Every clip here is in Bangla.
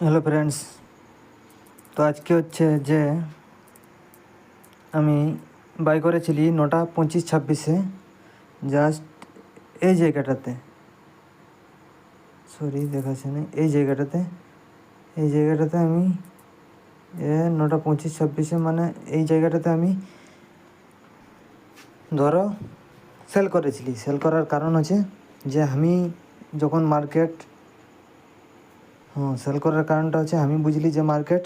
হ্যালো ফ্রেন্ডস, তো আজকে হচ্ছে যে আমি বাই করেছিলি 9:25-26 জাস্ট এই জায়গাটাতে, দেখাচ্ছে না, এই জায়গাটাতে আমি 9:25-26 মানে এই জায়গাটাতে আমি ধরো সেল করেছিলি। সেল করার কারণ হচ্ছে যে আমি যখন সেল করার কারণটা হচ্ছে আমি বুঝলি যে মার্কেট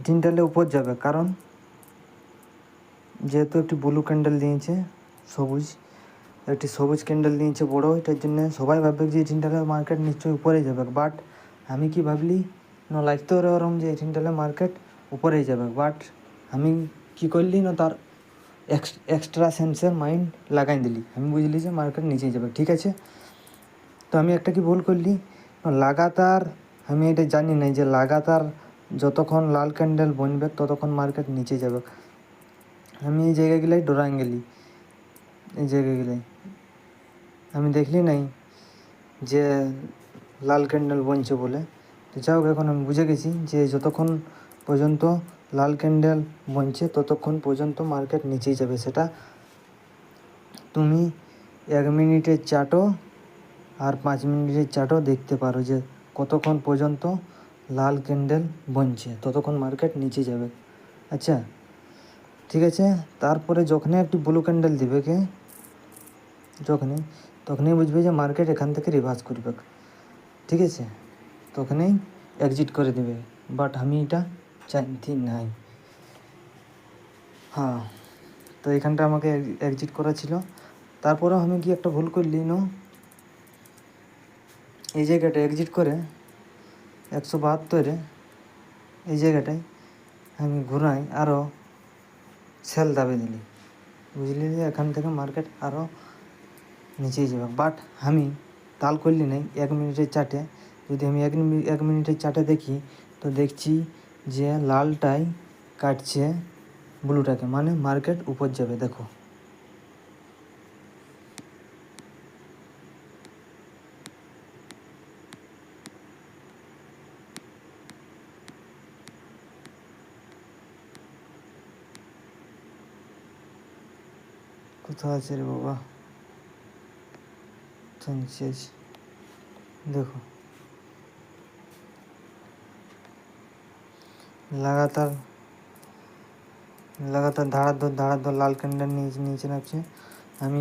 তিনটালে উপর যাবে, কারণ যেহেতু একটি ব্লু ক্যান্ডেল দিয়েছে, একটি সবুজ ক্যান্ডেল দিয়েছে বড়ো, এটার জন্য সবাই ভাববে যে এই তিনটালে মার্কেট নিশ্চয়ই উপরেই যাবে। বাট আমি কি ভাবলি না, লাগতে ওরকম যে এই তিনটালে মার্কেট উপরেই যাবে। বাট আমি কি করলি না, তার এক্সট্রা সেন্সের মাইন্ড লাগাই দিলি। আমি বুঝলি যে মার্কেট নিচেই যাবে, ঠিক আছে। তো আমি একটা কি ভুল করলি, লাগাতার আমি এটা জানি না যে লাগাতার যতক্ষণ লাল ক্যান্ডেল বনবে ততক্ষণ মার্কেট নিচে যাবে। আমি এই জায়গাগুলাই ডরাই গেলি, এই জায়গাগুলাই আমি দেখলি নাই যে লাল ক্যান্ডেল বনছে বলে। তো যাই হোক, এখন আমি বুঝে গেছি যে যতক্ষণ পর্যন্ত লাল ক্যান্ডেল বনছে ততক্ষণ পর্যন্ত মার্কেট নিচেই যাবে। সেটা তুমি 1 মিনিটের চার্টও আর 5 মিনিটের চার্টও দেখতে পারো যে কতক্ষণ পর্যন্ত লাল ক্যান্ডেল বনছে ততক্ষণ মার্কেট নিচে যাবে। আচ্ছা, ঠিক আছে। তারপরে যখনই একটি ব্লু ক্যান্ডেল দিবে তখনই বুঝবে যে মার্কেট এখান থেকে রিভার্স করবে, ঠিক আছে, তখনই এক্সিট করে দেবে। বাট আমি এটা জানতি নাই। তো এখানটা আমাকে এক্সিট করা ছিল। তারপরেও আমি কি একটা ভুল করলি না, এই জায়গাটা এক্সিট করে 172-এ এই জায়গাটায় আমি ঘুরাই আরও সেল দাবে দিলি, বুঝলি যে এখান থেকে মার্কেট আরও নিচেই যাবে। বাট আমি তাল করলি নাই 1 মিনিটের চার্টে। যদি আমি 1 মিনিটের চার্টে দেখি তো দেখছি যে লালটাই কাটছে ব্লুটাকে, মানে মার্কেট উপর যাবে। দেখো, কোথাও আছে রে বাবা, দেখো লাগাতার ধারাধর লাল ক্যান্ডেল নিচে নামছে। আমি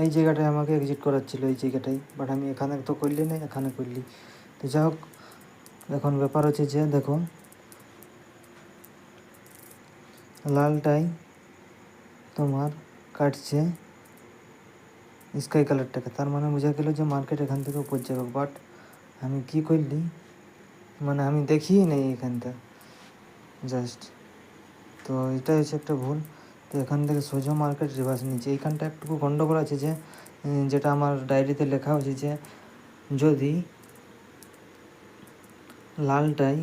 এই জায়গাটায় আমাকে এক্সিট করাচ্ছিল, এই জায়গাটাই। বাট আমি এখানে তো করলি না, এখানে করলি। তো যাই হোক, এখন ব্যাপার হচ্ছে যে দেখো লালটাই তোমার কাটছে স্কাই কালারটাকে, তার মানে বোঝা গেল যে মার্কেট এখান থেকে উপর যাবে। বাট আমি কি করলি, মানে আমি দেখিই নেই এখানটা জাস্ট। তো এটা হচ্ছে একটা ভুল। তো এখান থেকে সোজা মার্কেট রিভার্স নিচ্ছে। এইখানটা একটু গন্ডগোল আছে, যে যেটা আমার ডায়েরিতে লেখা হয়েছে যে যদি লালটাই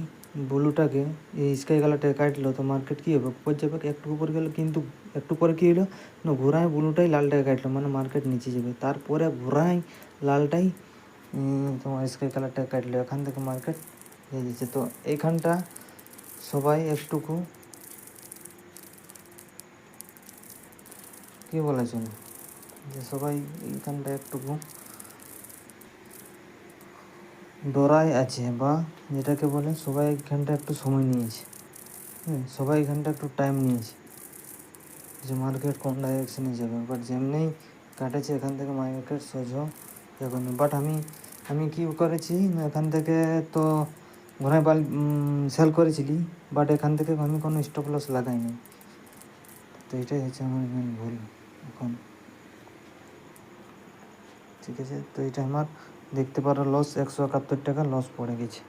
ব্লুটাকে এই স্কাই কালারটাকে কাটলো তো মার্কেট কী হবে, উপর যাবে। একটু উপর গেলো, কিন্তু একটু পরে কী হলো না, ঘোরায় ব্লুটাই লালটাকে কাটলো, মানে মার্কেট নিচে যাবে। তারপরে ঘোরায় লালটাই তোমার স্কাই কালারটাকে কাটলো, এখান থেকে মার্কেট হয়ে যাচ্ছে। তো এইখানটা সবাই একটুকু কী বলা চলে, যে সবাই এইখানটা একটুকু ডরায় আছে, বা যেটাকে বলে সবাই এখানটা একটু সময় নিয়েছে। সবাই এখানটা একটু টাইম নিয়েছে যে মার্কেট কোন ডাইরেকশানে যাবে। বাট যেমনি কাটেছে এখান থেকে মার্কেট সোজা এখন। বাট আমি কী করেছি না, এখান থেকে তো ঘোড়ায় সেল করেছিলি, বাট এখান থেকে আমি কোনো স্টপ লস লাগাইনি। তো এটাই হচ্ছে আমার মেন ভুল এখন, ঠিক আছে। তো এটা আমার দেখতে পারো লস 171 টাকা লস পড়ে গেছে।